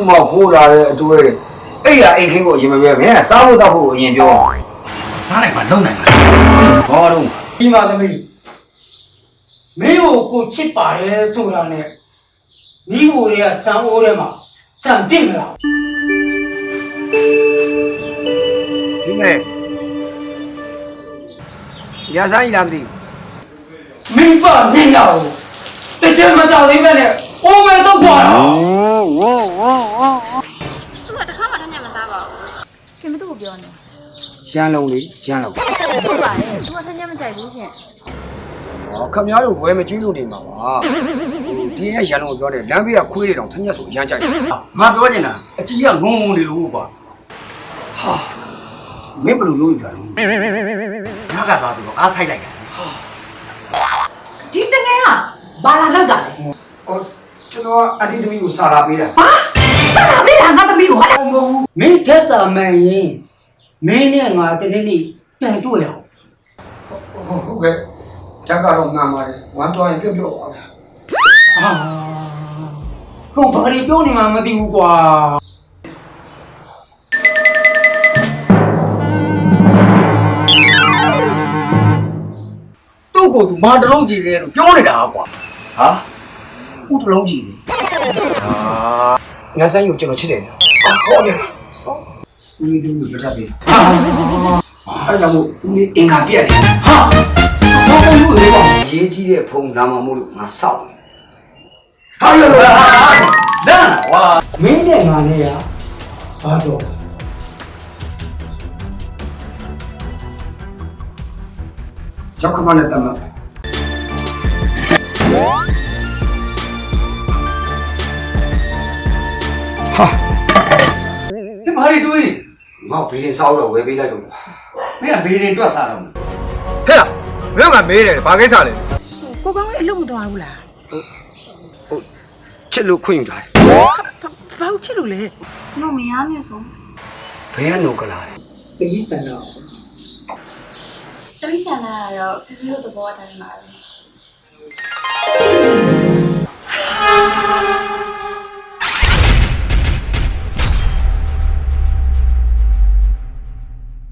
မှခိုးလာတဲ့အတွေ့အဲ့ရအိတ်ခင်းကိုအရင်မပြောမင်းကစားဖို့တောက်ဖို့အရင်ပြောစားနိုင်မှာလုံနိုင်မှာဘာလို့ဒီမှာသမီးမင်းကိုချစ်ပါတယ်ဆိုတာနဲ့မိဖို့တွေကစံအိုးထဲမှာစံတင်မလားဒီမဲ့ရဆိုင်လာမသိမိဖမင်းလာဘူးတကြမ်းမကြောက်သေးမဲ့နဲ့အိုးမဲတော့ပါတော့သူကတခါမှထမ်းညမစားပါဘူးရှင်မသူ့ကိုပြောနေရန်လုံးလေးရန်လုံးဟုတ်ပါတယ်သူကထမ်းညမကြိုက်ဘူးရှင်ခမများတို့ဘွဲမကျွေးလို့နေမှာပါဒီရဲ့ရန်လုံးကိုပြောတယ်လမ်းဘေးကခွေးတွေတောင်ထက်ညက်ဆိုအရန်ကြိုက်ငါပြောနေတာအကြီးကငုံငုံနေလို့ကွာဟာမင်းဘယ်လိုလုပ်ရကြလဲငါကသွားဆိုတော့အားဆိုင်လိုက်တယ်ဒီတငယ်ကဘာလာလောက်တာလဲဟောကျွန်တော်အတီသမီးကိုစာလာပေးတာဟာစာလာပေးတာငါသမီးကိုဟာလားမင်းထက်တာမှန်ရင်မင်းနဲ့ငါတနေ့နေ့ပြန်တွေ့ရအောင်ဟုတ်ကဲ့ဇက်ကတော့မှန်ပါတယ်ဝမ်းသွားရင်ပြုတ်ပြုတ်ပါဗျာကိုဘာတွေပြောနေမှမသိဘူးကွာသူ့ကိုသူမာတလုံးကြည့်တယ်လို့ပြောနေတာကွာဟာဥတလုံးကြည့်တယ်ငါဆိုင်ကိုကျွန်တော်ချစ်တယ်ဗျာဟုတ်တယ်ဦးလေးတို့ပြတ်ပေးအဲ့ကြောင့်မို့ဦးလေးအင်္ဂါပြက်တယ်ဟာဘာလို့လဲကွာရေးကြီးတဲ့ဖုန်းနာမမို့လို့ငါစောက်တယ်ဟာရောလမ်းကွာမင်းနဲ့ငါနဲ့ရဘာတော့ရောက်ခမနဲ့တမဟာဒီဘာတွေတွေးငါဘေးရင်စောက်တော့ဝယ်ပေးလိုက်တော့မင်းကဘေးရင်တွက်စားတော့ဟဲ့မင်းကမေးတယ်ဘာကိစ္စလဲကိုကောင်းလေးအလုပ်မသွားဘူးလားဟုတ်ချစ်လို့ခွင့်ယူထားတယ်ဘာလို့ချစ်လို့လဲတော့မရနဲ့ဆိုဘယ်ကနိုကလာလဲတမိဆန္ဒတမိဆန္ဒကတော့ဖေဖေတို့သဘောတိုင်းပါပဲ